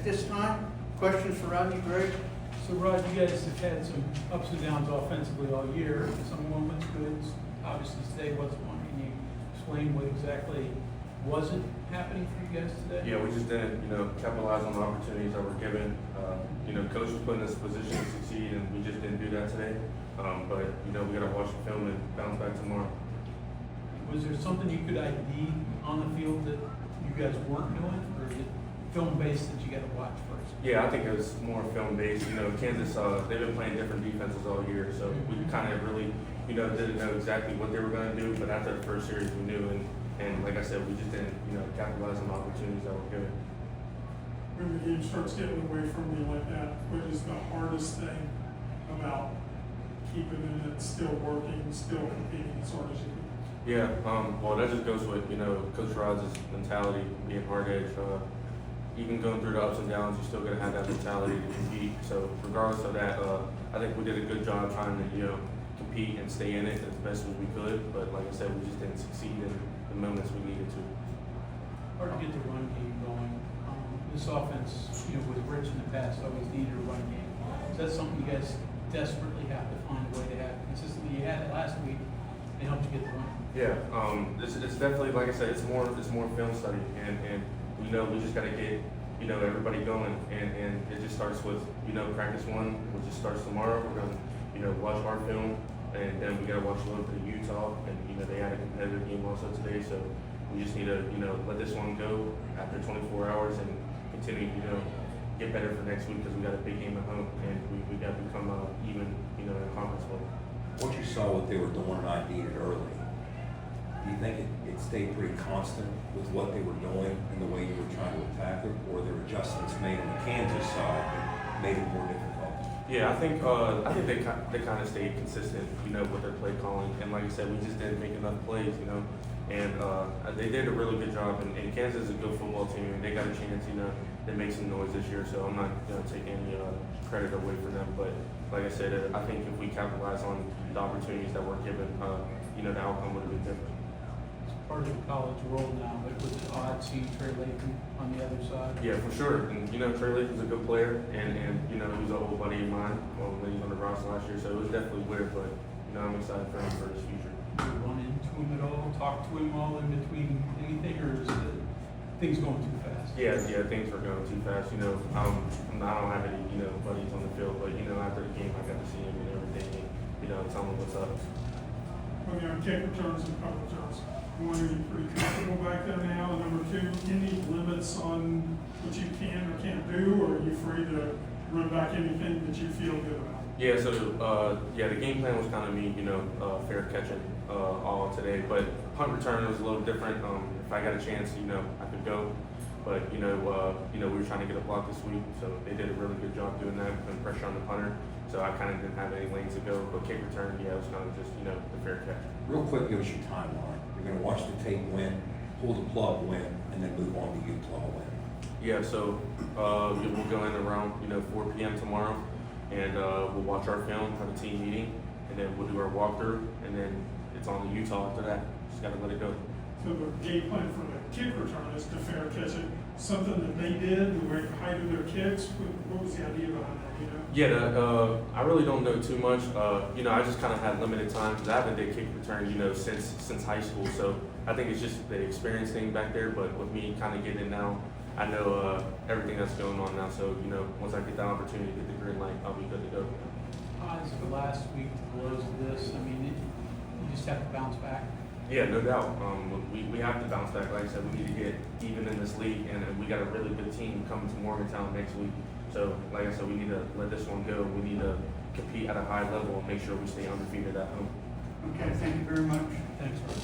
this time. Questions for Rodney, Greg? So Rod, you guys have had some ups and downs offensively all year, some moments good, obviously today wasn't one. Can you explain what exactly wasn't happening for you guys today? Yeah, we just didn't, capitalize on the opportunities that were given. Coach was put in this position to succeed, and we just didn't do that today. But we got to watch the film and bounce back tomorrow. Was there something you could ID on the field that you guys weren't doing, or is it film-based that you got to watch first? Yeah, I think it was more film-based. Kansas, they've been playing different defenses all year, so we kind of really, didn't know exactly what they were going to do. But after the first series, we knew, and like I said, we just didn't, capitalize on the opportunities that were given. When the game starts getting away from you like that, what is the hardest thing about keeping it still working, still competing as hard as you can? Yeah, well, that just goes with, Coach Rod's mentality, being hard-edged. Even going through the ups and downs, you're still going to have that mentality to compete. So regardless of that, I think we did a good job trying to, compete and stay in it as best as we could. But like I said, we just didn't succeed in the moments we needed to. Hard to get the run game going. This offense, with Rich in the past, always needed a run game. Is that something you guys desperately have to find a way to have consistently? You had it last week. It helped you get the run. Yeah, it's definitely, like I said, it's more film study, and we just got to get everybody going, and it just starts with practice one, which just starts tomorrow. We're gonna watch our film, and then we got to watch a little bit of Utah, and they had a competitive game also today, so we just need to let this one go after 24 hours and continue get better for next week, because we got a big game at home, and we got to become even in conference play. What you saw what they were doing and ideated early, do you think it stayed pretty constant with what they were doing and the way you were trying to attack it, or there were adjustments made on the Kansas side that made it more difficult? Yeah, I think they kind of stayed consistent, with their play calling, and like I said, we just didn't make enough plays, and they did a really good job. And Kansas is a good football team, and they got a chance, to make some noise this year. So I'm not going to take any credit away from them, but like I said, I think if we capitalize on the opportunities that were given, the outcome would have been different. It's part of the college world now, but was it odd seeing Trey Lathan on the other side? Yeah, for sure. And Trey Lathan's a good player, and he was an old buddy of mine when he was on the roster last year. So it was definitely weird, but I'm excited for him for his future. Did you run into him at all? Talk to him all in between anything, or is it things going too fast? Yeah, things were going too fast. I don't have any buddies on the field, but after the game I got to see him and everything, and tell him what's up. When you're on kick returns and punt returns, one, are you pretty comfortable back there now? And number two, any limits on what you can or can't do, or are you free to run back anything that you feel good about? Yeah, so the game plan was kind of me, fair catching all today, but punt return was a little different. If I got a chance, I could go, but we were trying to get a block this week, so they did a really good job doing that, putting pressure on the punter. So I kind of didn't have any lanes to go, but kick return, it was kind of just the fair catch. Real quick, give us your timeline. You're going to watch the tape win, pull the plug win, and then move on to Utah win. Yeah, so we'll go in around 4 p.m. tomorrow, and we'll watch our film, have a team meeting, and then we'll do our walkthrough, and then it's on to Utah after that. Just got to let it go. So the game plan for the kick return is to fair catch it. Something that they did, the height of their kicks. What was the idea behind that? Yeah, I really don't know too much. I just kind of had limited time because I haven't did kick return, since high school. So I think it's just the experience thing back there. But with me kind of getting it now, I know everything that's going on now. So once I get that opportunity to get the green light, I'll be good to go. Odds for last week to close this. I mean, you just have to bounce back. Yeah, no doubt. We have to bounce back. Like I said, we need to get even in this league, and we got a really good team coming to Morgantown next week. So, like I said, we need to let this one go. We need to compete at a high level and make sure we stay undefeated at home. Okay, thank you very much. Thanks, Rod.